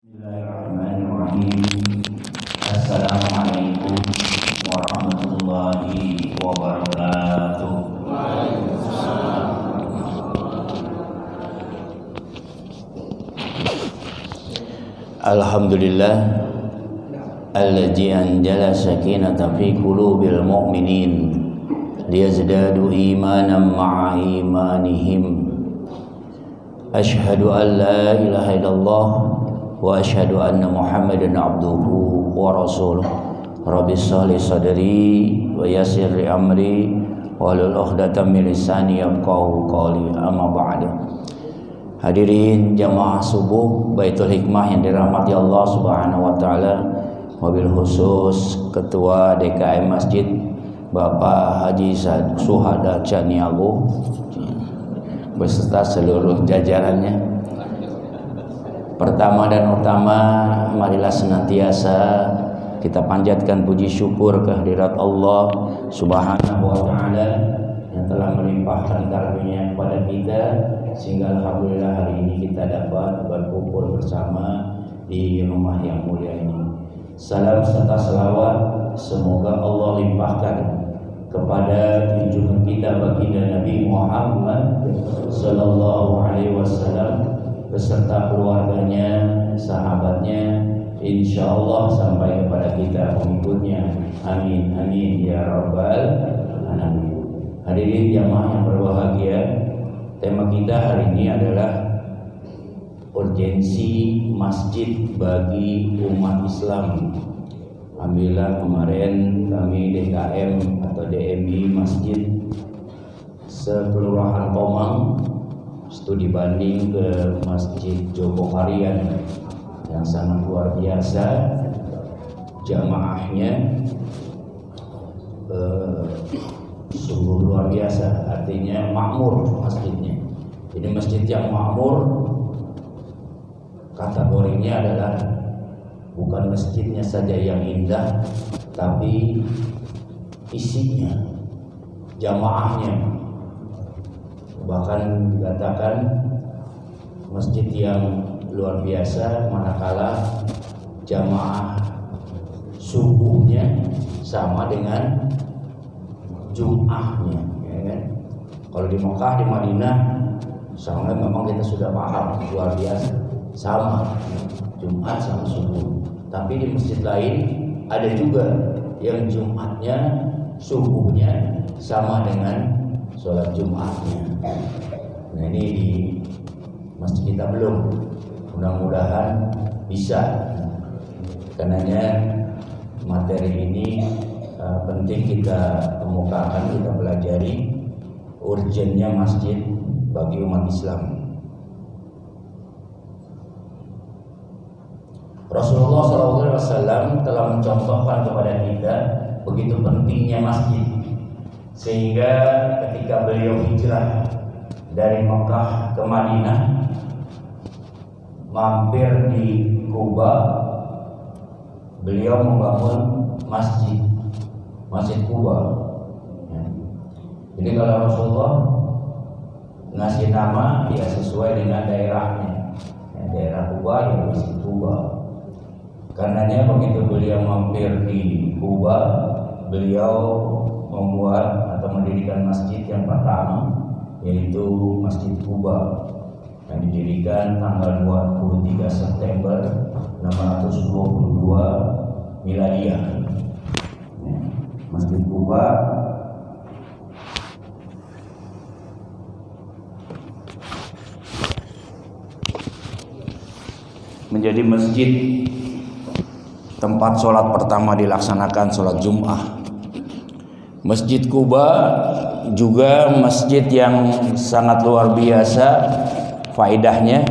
Bismillahirrahmanirrahim. Assalamualaikum warahmatullahi wabarakatuh. Alhamdulillah alladzi anzala sakinata fi qulubil mu'minin liyazdadu imanan ma'a imanihim. Asyhadu an la ilaha illallah wa asyhadu anna Muhammadan abduhu wa rasuluh. Rabbi shrah sadri wa yassir li amri wahlul 'uqdatam min lisani yafqahu qawli. Amma ba'du. Hadirin jamaah subuh Baitul Hikmah yang dirahmati Allah Subhanahu wa taala, wabil khusus Ketua DKM Masjid Bapak Haji Suhada Caniago beserta seluruh jajarannya. Pertama dan utama, marilah senantiasa kita panjatkan puji syukur kehadirat Allah Subhanahu wa taala yang telah melimpahkan karunia kepada kita sehingga alhamdulillah hari ini kita dapat berkumpul bersama di rumah yang mulia ini. Salam serta selawat semoga Allah limpahkan kepada junjungan kita baginda Nabi Muhammad sallallahu alaihi wasallam beserta keluarganya, sahabatnya, insyaallah sampai kepada kita pengikutnya. Amin amin ya rabbal alamin. Hadirin jamaah yang berbahagia, tema kita hari ini adalah urgensi masjid bagi umat Islam. Alhamdulillah kemarin kami DKM atau DMI Masjid Sekelurahan Tomang studi banding ke Masjid Jogokarian yang sangat luar biasa jamaahnya, sungguh luar biasa, artinya makmur masjidnya. Jadi masjid yang makmur kategorinya adalah bukan masjidnya saja yang indah, tapi isinya, jamaahnya. Bahkan dikatakan masjid yang luar biasa manakala jamaah subuhnya sama dengan Jum'ahnya, ya kan? Kalau di Mekah, di Madinah, sama memang kita sudah paham luar biasa sama Jumat sama subuh. Tapi di masjid lain ada juga yang Jumatnya subuhnya sama dengan sholat Jumatnya. Nah ini di masjid kita belum, mudah-mudahan bisa. Karenanya materi ini penting kita kemukakan, kita pelajari urgennya masjid bagi umat Islam. Rasulullah SAW telah mencontohkan kepada kita begitu pentingnya masjid, sehingga ketika beliau hijrah dari Mekah ke Madinah, mampir di Kuba, beliau membangun masjid Kuba. Jadi kalau Rasulullah ngasih nama, dia sesuai dengan daerahnya. Daerah Kuba ya Masjid Kuba. Karenanya begitu beliau mampir di Kuba, beliau membuat atau mendirikan masjid yang pertama, yaitu Masjid Kuba yang didirikan tanggal 23 September 622 Miladiah. Masjid Kuba menjadi masjid tempat sholat pertama dilaksanakan, sholat Jum'ah. Masjid Kuba juga masjid yang sangat luar biasa faedahnya.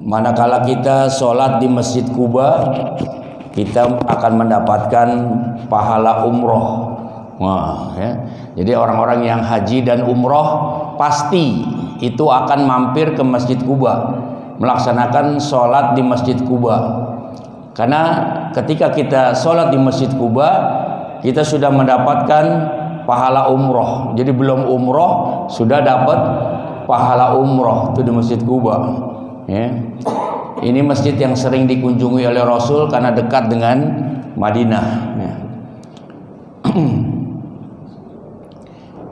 Manakala kita sholat di Masjid Kuba, kita akan mendapatkan pahala umroh. Wah, ya. Jadi orang-orang yang haji dan umroh pasti itu akan mampir ke Masjid Kuba, melaksanakan sholat di Masjid Kuba. Karena ketika kita sholat di Masjid Kuba, kita sudah mendapatkan pahala umroh. Jadi belum umroh sudah dapat pahala umroh itu di Masjid Kuba. Ya. Ini masjid yang sering dikunjungi oleh Rasul karena dekat dengan Madinah. Ya.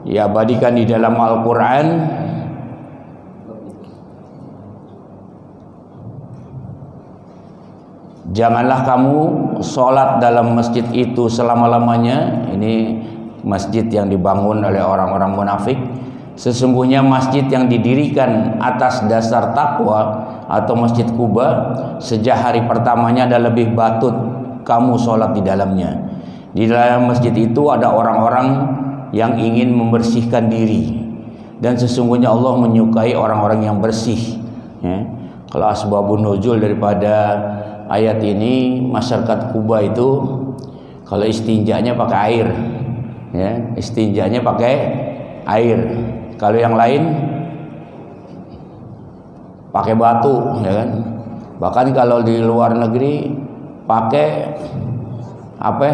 Diabadikan di dalam Al-Quran. Janganlah kamu sholat dalam masjid itu selama-lamanya. Ini masjid yang dibangun oleh orang-orang munafik. Sesungguhnya masjid yang didirikan atas dasar takwa atau masjid Kuba, sejak hari pertamanya ada lebih batut kamu sholat di dalamnya. Di dalam masjid itu ada orang-orang yang ingin membersihkan diri, dan sesungguhnya Allah menyukai orang-orang yang bersih. Ya. Kalau asbabun nuzul daripada ayat ini, masyarakat Kuba itu kalau istinjanya pakai air, ya, istinjanya pakai air. Kalau yang lain pakai batu, ya kan? Bahkan kalau di luar negeri pakai apa?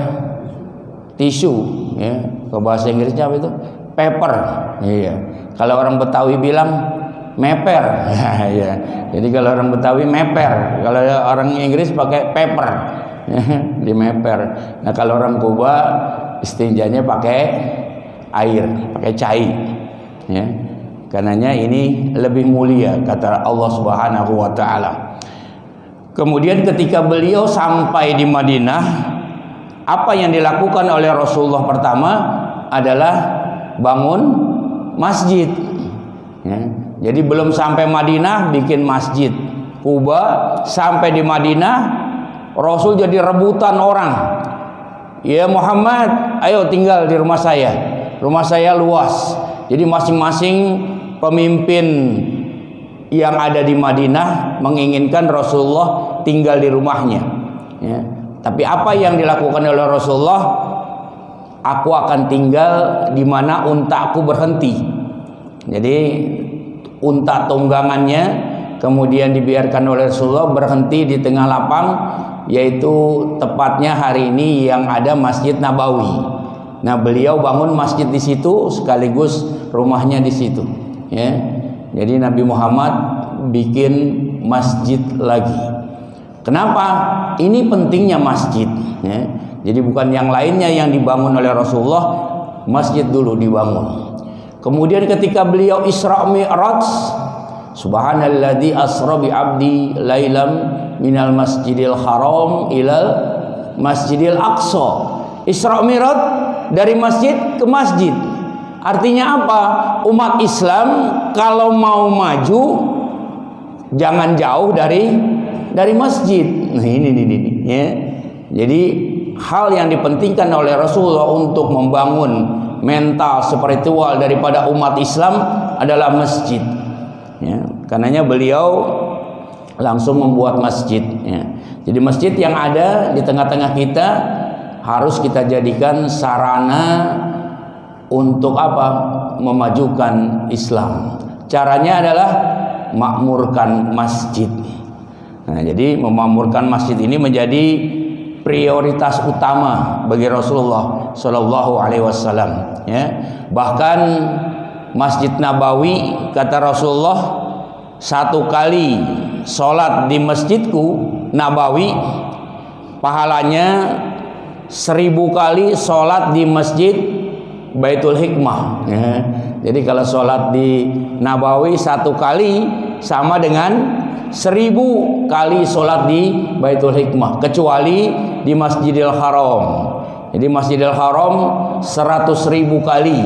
Tisu, ya. Ke bahasa Inggrisnya apa itu? Paper. Iya. Kalau orang Betawi bilang meper. Ya. Jadi kalau orang Betawi meper, kalau orang Inggris pakai paper. Di meper. Nah, kalau orang Kuba istinjanya pakai air, pakai cai. Ya. Karenanya ini lebih mulia kata Allah Subhanahu wa taala. Kemudian ketika beliau sampai di Madinah, apa yang dilakukan oleh Rasulullah pertama adalah bangun masjid. Ya. Jadi belum sampai Madinah bikin masjid Kuba, sampai di Madinah Rasul jadi rebutan orang. Ya Muhammad, ayo tinggal di rumah saya. Rumah saya luas. Jadi masing-masing pemimpin yang ada di Madinah menginginkan Rasulullah tinggal di rumahnya. Ya. Tapi apa yang dilakukan oleh Rasulullah? Aku akan tinggal di mana untaku berhenti. Jadi unta tunggangannya kemudian dibiarkan oleh Rasulullah berhenti di tengah lapang, yaitu tepatnya hari ini yang ada Masjid Nabawi. Nah, beliau bangun masjid di situ sekaligus rumahnya di situ. Ya. Jadi Nabi Muhammad bikin masjid lagi. Kenapa? Ini pentingnya masjid. Ya. Jadi bukan yang lainnya yang dibangun oleh Rasulullah, masjid dulu dibangun. Kemudian ketika beliau Isra Mi'raj, Subhanalladzi asra bi 'abdi lailam minal masjidil haram ilal masjidil aqsa. Isra Mi'raj dari masjid ke masjid. Artinya apa? Umat Islam kalau mau maju jangan jauh dari masjid. Nah, ini ya. Jadi hal yang dipentingkan oleh Rasulullah untuk membangun mental spiritual daripada umat Islam adalah masjid. Ya, karenanya beliau langsung membuat masjid. Ya. Jadi masjid yang ada di tengah-tengah kita harus kita jadikan sarana untuk apa? Memajukan Islam. Caranya adalah makmurkan masjid. Nah, jadi memakmurkan masjid ini menjadi prioritas utama bagi Rasulullah Shallallahu Alaihi Wasallam. Ya. Bahkan Masjid Nabawi kata Rasulullah, satu kali sholat di masjidku Nabawi pahalanya 1000 kali sholat di masjid Baitul Hikmah. Ya. Jadi kalau sholat di Nabawi satu kali sama dengan 1000 kali sholat di Baitul Hikmah, kecuali di Masjidil Haram. Jadi Masjidil Haram 100.000 kali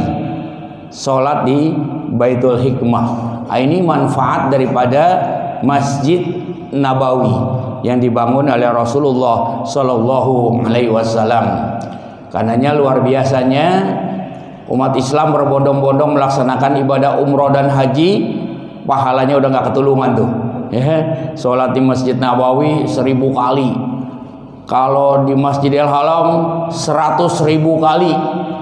sholat di Baitul Hikmah. Ini manfaat daripada Masjid Nabawi yang dibangun oleh Rasulullah Shallallahu Alaihi Wasallam. Karenanya luar biasanya umat Islam berbondong-bondong melaksanakan ibadah umroh dan haji, pahalanya udah nggak ketulungan tuh. Ya, sholat di Masjid Nabawi 1000 kali. Kalau di Masjidil Haram 100.000 kali.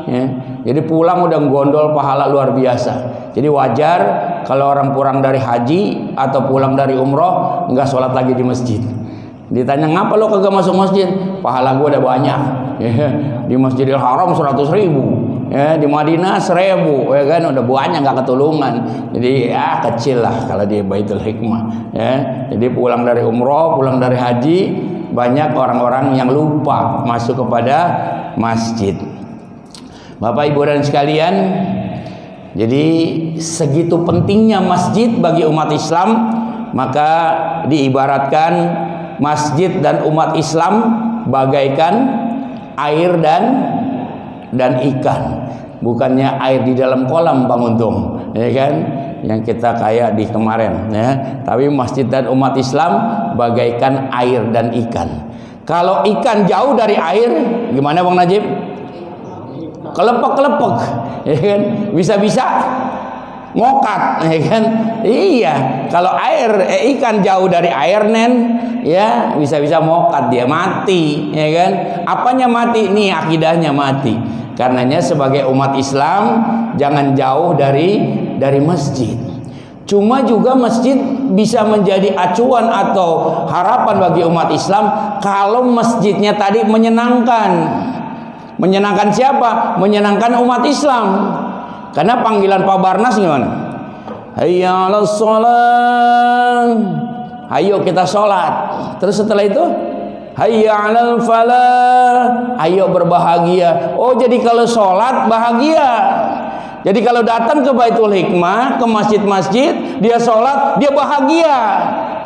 Ya, jadi pulang udah gondol pahala luar biasa. Jadi wajar kalau orang pulang dari haji atau pulang dari umroh nggak sholat lagi di masjid. Ditanya ngapa lo kagak masuk masjid? Pahala gue udah banyak. Ya, di Masjidil Haram 100.000. ya di Madinah 1000 ya kan, udah banyak nggak ketulungan. Jadi ya kecil lah kalau di Baitul Hikmah ya. Jadi pulang dari umroh, pulang dari haji, banyak orang-orang yang lupa masuk kepada masjid. Bapak Ibu dan sekalian, jadi segitu pentingnya masjid bagi umat Islam, maka diibaratkan masjid dan umat Islam bagaikan air dan ikan. Bukannya air di dalam kolam Bang Untung, ya kan? Yang kita kayak di kemarin, ya. Tapi masjid dan umat Islam bagaikan air dan ikan. Kalau ikan jauh dari air, gimana Bang Najib? Kelepek-kelepek, ya kan? Bisa-bisa ngokat, ya kan? Iya, kalau ikan jauh dari air ya bisa-bisa mokat, dia mati, ya kan? Apanya mati? Nih akidahnya mati. Karenanya sebagai umat Islam jangan jauh dari masjid. Cuma juga masjid bisa menjadi acuan atau harapan bagi umat Islam kalau masjidnya tadi menyenangkan. Menyenangkan siapa? Menyenangkan umat Islam. Karena panggilan Pak Barnas gimana? Hayya 'alas shalah. Ayo kita sholat. Terus setelah itu hayya 'alal falah. Ayo berbahagia. Oh, jadi kalau sholat bahagia. Jadi kalau datang ke Baitul Hikmah, ke masjid-masjid, dia sholat, dia bahagia.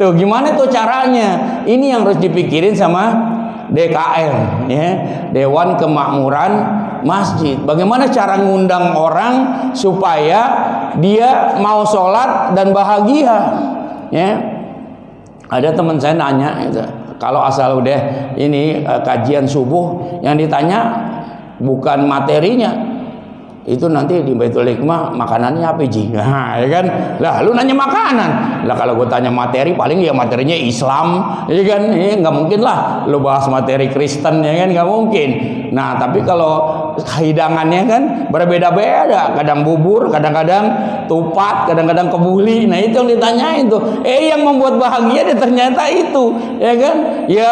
Tuh gimana tuh caranya? Ini yang harus dipikirin sama DKM, ya, Dewan Kemakmuran Masjid. Bagaimana cara ngundang orang supaya dia mau sholat dan bahagia, ya. Ada teman saya nanya, kalau asal udah ini kajian subuh, yang ditanya bukan materinya, itu nanti di Baitul Hikmah makanannya apa Ji? Nah, ya kan? Lah lu nanya makanan. Lah kalau gue tanya materi paling ya materinya Islam, ya kan? Nggak mungkin lah lu bahas materi Kristen, ya kan? Nggak mungkin. Nah, tapi kalau hidangannya kan berbeda-beda, kadang bubur, kadang-kadang tupat, kadang-kadang kebuli. Nah, itu yang ditanyain tuh. Yang membuat bahagia dia ternyata itu, ya kan? Ya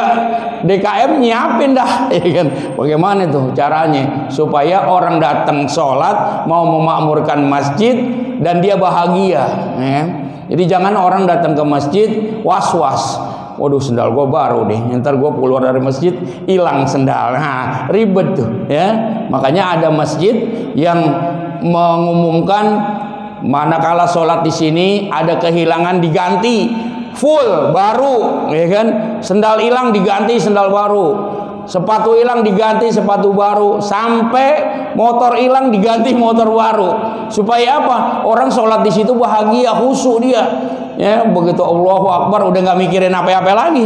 DKM nyiapin dah, ya kan? Bagaimana tuh caranya supaya orang datang sholat mau memakmurkan masjid dan dia bahagia, ya. Jadi jangan orang datang ke masjid was-was. Waduh, sendal gue baru deh, ntar gue keluar dari masjid hilang sendal. Nah, ribet tuh, ya. Makanya ada masjid yang mengumumkan manakala sholat di sini ada kehilangan diganti full baru, ya kan? Sendal hilang diganti sendal baru, sepatu hilang diganti sepatu baru, sampai motor hilang diganti motor baru. Supaya apa? Orang sholat di situ bahagia, khusyuk dia. Ya, begitu Allahu Akbar udah nggak mikirin apa-apa lagi.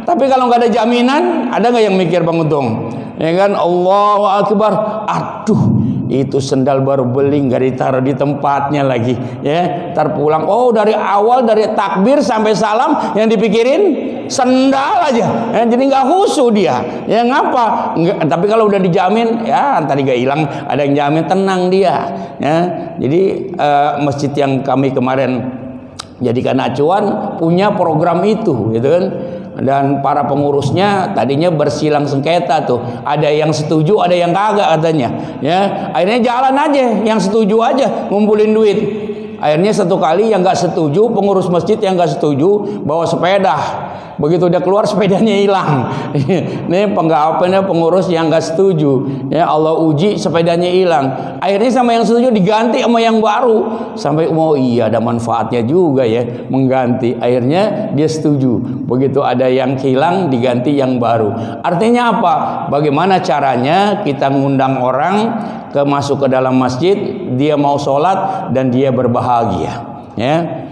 Tapi kalau nggak ada jaminan, ada nggak yang mikir Bang Untung? Ya kan, Allahu Akbar, aduh itu sendal baru beli nggak ditaruh di tempatnya lagi, ya. Ntar pulang, oh dari awal dari takbir sampai salam yang dipikirin sendal aja, ya. Jadi nggak khusyuk dia, ya ngapa? Nggak, tapi kalau udah dijamin, ya tadi nggak hilang, ada yang jamin, tenang dia, ya. Jadi masjid yang kami kemarin jadikan acuan punya program itu, gitu kan. Dan para pengurusnya tadinya bersilang sengketa tuh, ada yang setuju, ada yang kagak katanya, ya. Akhirnya jalan aja, yang setuju aja ngumpulin duit. Akhirnya satu kali yang nggak setuju, pengurus masjid yang nggak setuju bawa sepeda. Begitu dia keluar sepedanya hilang. Ini penggawapannya pengurus yang nggak setuju. Ya Allah uji sepedanya hilang. Akhirnya sama yang setuju diganti sama yang baru. Sampai oh iya ada manfaatnya juga ya mengganti. Akhirnya dia setuju. Begitu ada yang hilang diganti yang baru. Artinya apa? Bagaimana caranya kita ngundang orang masuk ke dalam masjid, dia mau sholat dan dia berbahagia, ya.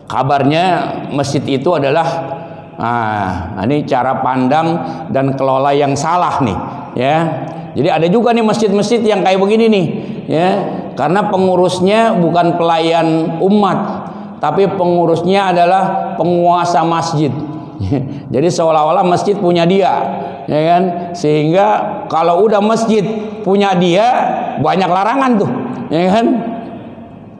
Kabarnya masjid itu adalah ini cara pandang dan kelola yang salah nih, ya. Jadi ada juga nih masjid-masjid yang kayak begini nih, ya. Karena pengurusnya bukan pelayan umat, tapi pengurusnya adalah penguasa masjid. Jadi seolah-olah masjid punya dia, ya kan? Sehingga kalau udah masjid punya dia banyak larangan tuh, ya kan?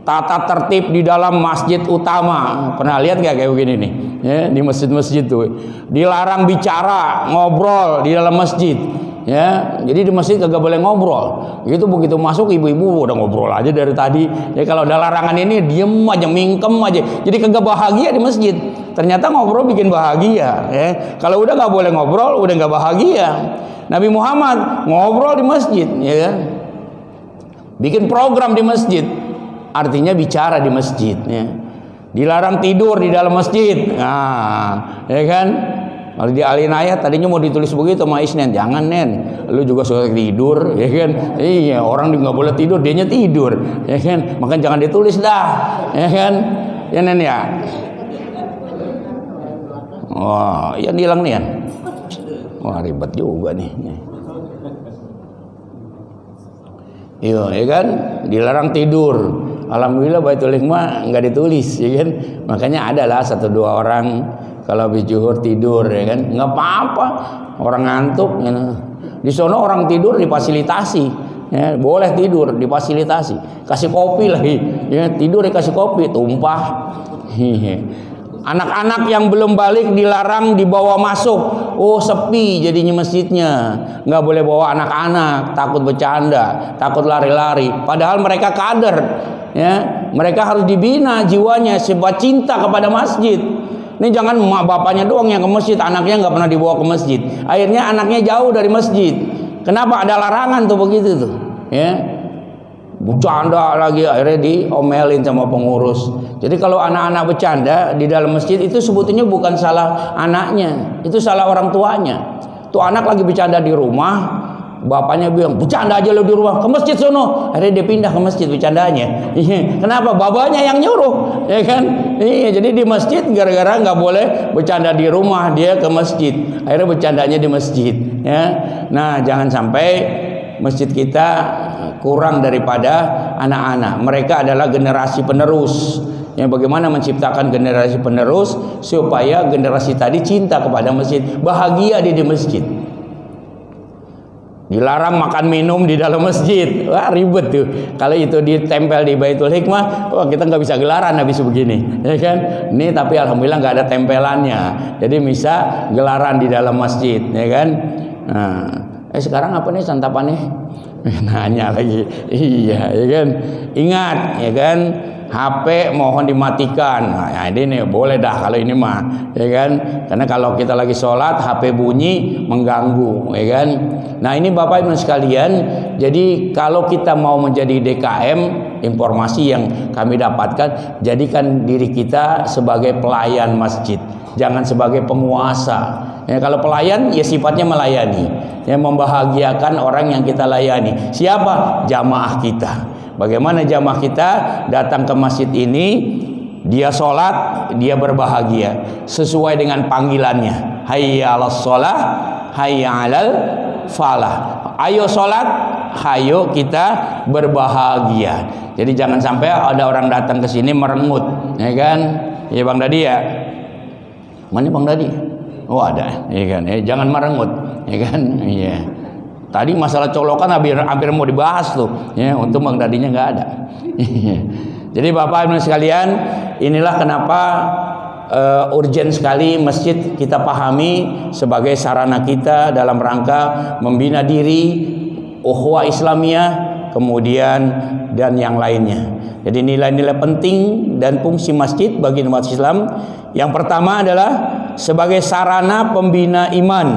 tata tertib di dalam masjid utama. Pernah lihat nggak kayak begini nih? Ya, di masjid-masjid tuh dilarang bicara, ngobrol di dalam masjid. Ya, jadi di masjid kagak boleh ngobrol. Begitu masuk ibu-ibu udah ngobrol aja dari tadi. Ya kalau ada larangan ini diem aja, mingkem aja. Jadi kagak bahagia di masjid. Ternyata ngobrol bikin bahagia. Ya, kalau udah nggak boleh ngobrol, udah nggak bahagia. Nabi Muhammad ngobrol di masjid, ya kan? Bikin program di masjid. Artinya bicara di masjid. Ya. Dilarang tidur di dalam masjid. Nah, ya kan? Kalau di alin ayat tadinya mau ditulis begitu sama Isnen, jangan Nen, lu juga suka tidur, ya kan? Iya, orang nggak boleh tidur, dianya tidur, ya kan? Makanya jangan ditulis dah, ya kan? Ya Nen ya. Wah, ya hilang nih ya. Wah ribet juga nih. Iya, ya kan? Dilarang tidur. Alhamdulillah Baitul Hikmah nggak ditulis, ya kan? Makanya adalah 1-2 orang kalau habis zuhur tidur, ya kan? Nggak apa-apa, orang ngantuk. Ya. Di sono orang tidur difasilitasi, ya, boleh tidur difasilitasi, kasih kopi lagi, ya, tidur dikasih kopi, tumpah. Anak-anak yang belum balik dilarang dibawa masuk. Oh sepi jadinya masjidnya, nggak boleh bawa anak-anak, takut bercanda, takut lari-lari. Padahal mereka kader, ya, mereka harus dibina jiwanya sebab cinta kepada masjid. Ini jangan emak bapaknya doang yang ke masjid, anaknya nggak pernah dibawa ke masjid. Akhirnya anaknya jauh dari masjid. Kenapa? Ada larangan tuh begitu tuh, ya. Bercanda lagi, akhirnya diomelin sama pengurus. Jadi kalau anak-anak bercanda di dalam masjid itu sebetulnya bukan salah anaknya, itu salah orang tuanya. Tuh anak lagi bercanda di rumah, bapaknya bilang bercanda aja lo di rumah, ke masjid sono. Akhirnya dia pindah ke masjid bercandanya. Kenapa? Bapaknya yang nyuruh, ya kan? Iya, jadi di masjid gara-gara nggak boleh bercanda di rumah, dia ke masjid. Akhirnya bercandanya di masjid, ya. Nah, jangan sampai masjid kita kurang daripada anak-anak. Mereka adalah generasi penerus. Yang bagaimana menciptakan generasi penerus supaya generasi tadi cinta kepada masjid, bahagia di masjid. Dilarang makan minum di dalam masjid. Wah ribet tuh. Kalau itu ditempel di Baitul Hikmah, wah kita nggak bisa gelaran habis begini, ya kan? Ini tapi alhamdulillah nggak ada tempelannya. Jadi bisa gelaran di dalam masjid, ya kan? Nah, sekarang apa nih santapannya? Nanya lagi. Iya, ya kan? Ingat, ya kan? HP mohon dimatikan. Nah, ini nih boleh dah kalau ini mah, ya kan? Karena kalau kita lagi sholat, HP bunyi mengganggu, ya kan? Nah, ini Bapak Ibu sekalian, jadi kalau kita mau menjadi DKM, informasi yang kami dapatkan, jadikan diri kita sebagai pelayan masjid, jangan sebagai penguasa. Ya, kalau pelayan ya sifatnya melayani, yang membahagiakan orang yang kita layani. Siapa? Jamaah kita. Bagaimana jamaah kita datang ke masjid ini, dia sholat, dia berbahagia sesuai dengan panggilannya. Hayya 'alas sholah, hayya 'alal falah. Ayo sholat, ayo kita berbahagia. Jadi jangan sampai ada orang datang ke sini merengut, ya kan? Ya Bang Dadi ya. Mana Bang Dadi? Oh ada, ya kan? Jangan merengut, ya kan? Iya. Tadi masalah colokan hampir mau dibahas tuh, ya. Untung Bang Dadinya nggak ada. Jadi Bapak Ibu sekalian, inilah kenapa urgent sekali masjid kita pahami sebagai sarana kita dalam rangka membina diri, ukhuwah Islamiyah, kemudian dan yang lainnya. Jadi nilai-nilai penting dan fungsi masjid bagi umat Islam. Yang pertama adalah sebagai sarana pembina iman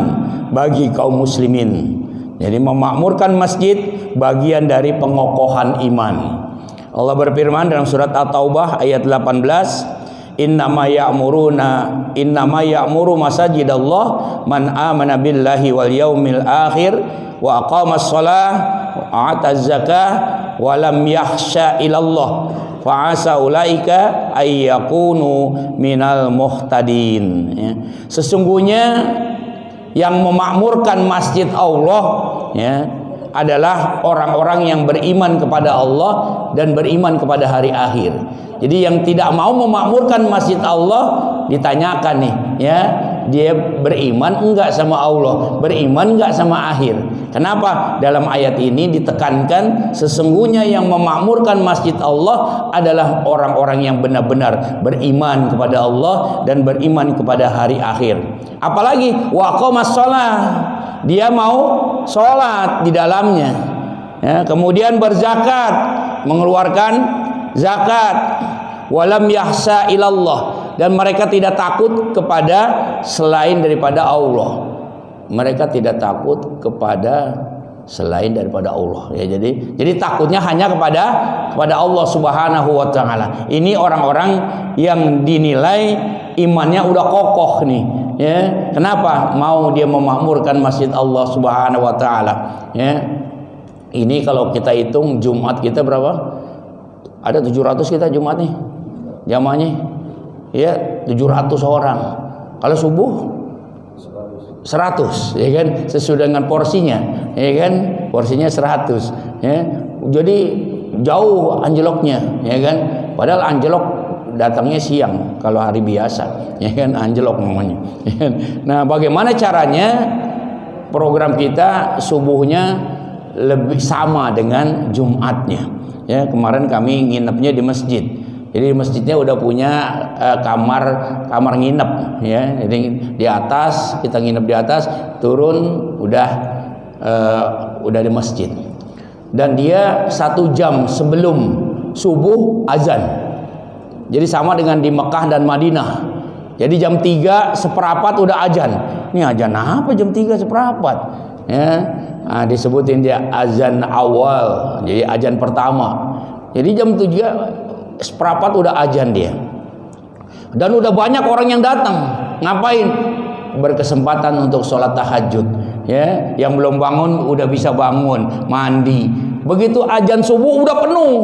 bagi kaum muslimin. Jadi memakmurkan masjid bagian dari pengokohan iman. Allah berfirman dalam surat At-Taubah ayat 18, innama ya'muru masajidallah man amana billahi wal yaumil akhir wa aqamas shalah wa ataz zakah wa lam yakhsha ilallah fa asa ulaika ay yakunu minal muhtadin. Ya. Sesungguhnya yang memakmurkan masjid Allah, ya, adalah orang-orang yang beriman kepada Allah dan beriman kepada hari akhir. Jadi yang tidak mau memakmurkan masjid Allah ditanyakan nih, ya, dia beriman enggak sama Allah, beriman enggak sama akhir. Kenapa? Dalam ayat ini ditekankan sesungguhnya yang memakmurkan masjid Allah adalah orang-orang yang benar-benar beriman kepada Allah dan beriman kepada hari akhir. Apalagi waqamas shalah, dia mau sholat di dalamnya, ya, kemudian berzakat, mengeluarkan zakat, walam yahsa ilallah, dan mereka tidak takut kepada selain daripada Allah. Mereka tidak takut kepada selain daripada Allah, ya. Jadi takutnya hanya kepada Allah Subhanahu wa taala. Ini orang-orang yang dinilai imannya udah kokoh nih, ya. Kenapa? Mau dia memakmurkan masjid Allah Subhanahu wa taala, ya. Ini kalau kita hitung Jumat kita berapa? Ada 700 kita Jumat nih. Jamaahnya ya 700 orang. Kalau subuh 100, ya kan, sesuai dengan porsinya, ya kan, porsinya 100, ya. Jadi jauh anjloknya, ya kan. Padahal anjlok datangnya siang kalau hari biasa, ya kan, anjlok namanya, ya kan? Nah, bagaimana caranya program kita subuhnya lebih sama dengan Jumatnya, ya. Kemarin kami nginepnya di masjid. Jadi masjidnya udah punya kamar nginep, ya. Jadi di atas, kita nginep di atas, turun udah di masjid. Dan dia 1 jam sebelum subuh azan. Jadi sama dengan di Mekah dan Madinah. Jadi jam 3:15 udah azan. Ini azan apa jam 3:15? Ya. Nah, disebutin dia azan awal. Jadi azan pertama. Jadi jam 3:15 udah azan dia. Dan udah banyak orang yang datang. Ngapain? Berkesempatan untuk sholat tahajud, ya. Yang belum bangun udah bisa bangun, mandi. Begitu azan subuh udah penuh.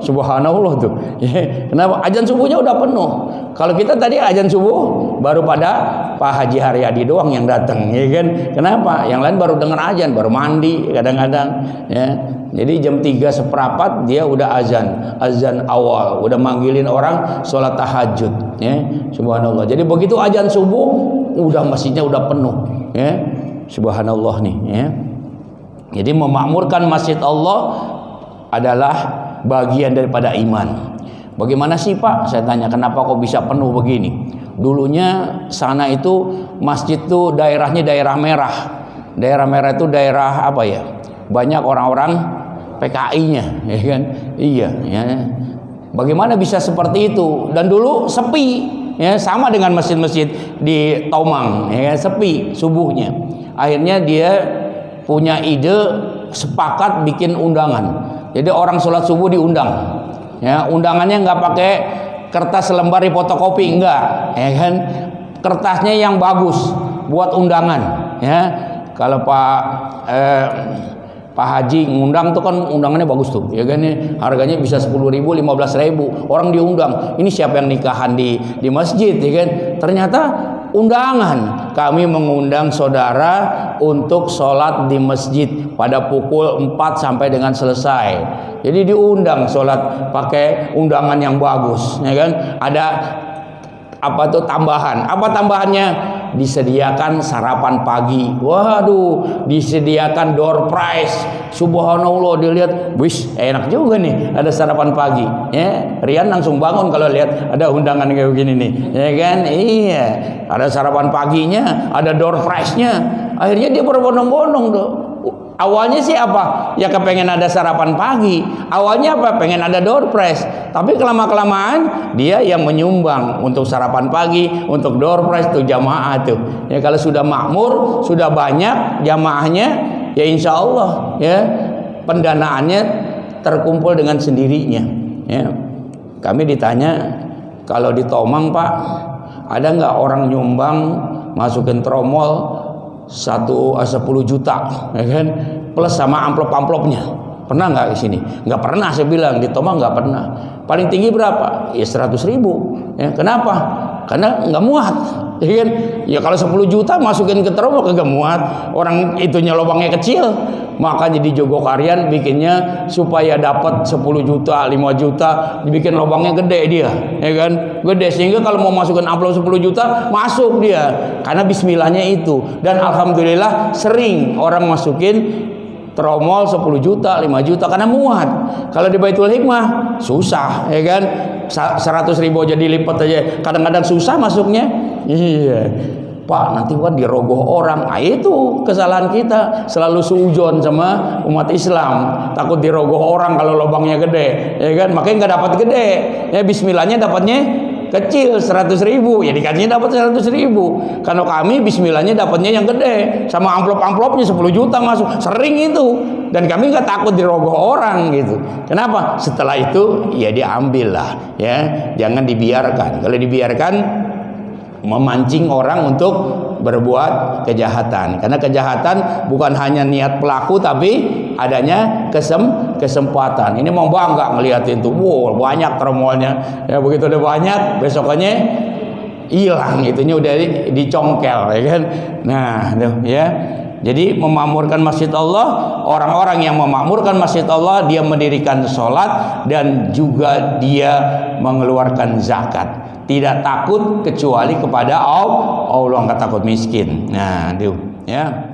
Subhanallah tuh, ya. Kenapa? Azan subuhnya udah penuh. Kalau kita tadi azan subuh baru pada Pak Haji Haryadi doang yang datang, ya kan? Kenapa? Yang lain baru dengar azan, baru mandi kadang-kadang, ya. Jadi jam 3:15 dia udah azan awal, udah manggilin orang sholat tahajud, ya. Subhanallah. Jadi begitu azan subuh udah masjidnya udah penuh, ya. Subhanallah nih, ya. Jadi memakmurkan masjid Allah adalah bagian daripada iman. Bagaimana sih Pak? Saya tanya, kenapa kok bisa penuh begini? Dulunya sana itu masjid tuh daerahnya daerah merah. Daerah merah itu daerah apa ya? Banyak orang-orang PKI-nya, ya kan? Iya, ya. Bagaimana bisa seperti itu? Dan dulu sepi, ya, sama dengan masjid-masjid di Tomang, ya, sepi subuhnya. Akhirnya dia punya ide, sepakat bikin undangan. Jadi orang sholat subuh diundang, ya. Undangannya nggak pakai kertas lembar fotokopi, enggak, ya kan? Kertasnya yang bagus buat undangan, ya. Kalau Pak Haji ngundang tuh kan undangannya bagus tuh, ya kan? Harganya bisa 10.000, 15.000. Orang diundang. Ini siapa yang nikahan di masjid, ya kan? Ternyata undangan. Kami mengundang saudara untuk sholat di masjid pada pukul 4 sampai dengan selesai. Jadi diundang sholat pakai undangan yang bagus, ya kan? Ada apa tuh tambahan? Apa tambahannya? Disediakan sarapan pagi. Waduh, disediakan door prize. Subhanallah, dilihat, wis enak juga nih, ada sarapan pagi, ya. Rian langsung bangun kalau lihat ada undangan kayak begini nih, ya kan? Iya, ada sarapan paginya, ada door prize-nya. Akhirnya dia berbondong-bondong tuh. Awalnya sih apa? Ya kepengen ada sarapan pagi. Awalnya apa? Pengen ada door prize. Tapi kelama-kelamaan dia yang menyumbang untuk sarapan pagi, untuk door prize tuh jamaah tuh. Ya kalau sudah makmur, sudah banyak jamaahnya, ya insya Allah, ya pendanaannya terkumpul dengan sendirinya. Ya. Kami ditanya, kalau di Tomang Pak, ada nggak orang nyumbang masukin tromol 10 juta, ya kan, plus sama amplop-amplopnya? Pernah nggak di sini? Nggak pernah, saya bilang. Di Tomang nggak pernah. Paling tinggi berapa? Ya 100.000. Ya, kenapa? Karena nggak muat. ya kan? Ya kalau 10 juta masukin ke tromol kagak muat, orang itunya lubangnya kecil. Makanya di Jogokarian bikinnya supaya dapat 10 juta, 5 juta, dibikin lubangnya gede dia, ya kan? Gede sehingga kalau mau masukin amplop 10 juta masuk dia. Karena bismillahnya itu. Dan alhamdulillah sering orang masukin tromol 10 juta, 5 juta karena muat. Kalau di Baitul Hikmah susah, ya kan? 100.000 aja dilipat aja kadang-kadang susah masuknya. Iya. Pak, nanti kan dirogoh orang. Itu kesalahan kita, selalu suudzon sama umat Islam, takut dirogoh orang kalau lubangnya gede, ya kan? Makanya nggak dapat gede. Ya bismillahnya dapatnya kecil 100.000, ya dikasihnya dapat 100.000. Kalau kami bismillahnya dapatnya yang gede, sama amplop-amplopnya 10 juta masuk, sering itu. Dan kami nggak takut dirogoh orang gitu. Kenapa? Setelah itu ya diambil lah, ya jangan dibiarkan. Kalau dibiarkan memancing orang untuk berbuat kejahatan. Karena kejahatan bukan hanya niat pelaku tapi adanya kesempatan. Ini mau bangga ngeliatin tuh, wow banyak tromolnya. Ya begitu udah banyak, besokannya hilang, itunya udah dicongkel, ya kan? Nah, tuh ya. Jadi memakmurkan masjid Allah, orang-orang yang memakmurkan masjid Allah, dia mendirikan sholat dan juga dia mengeluarkan zakat. Tidak takut kecuali kepada Allah, nggak takut miskin. Nah, itu ya.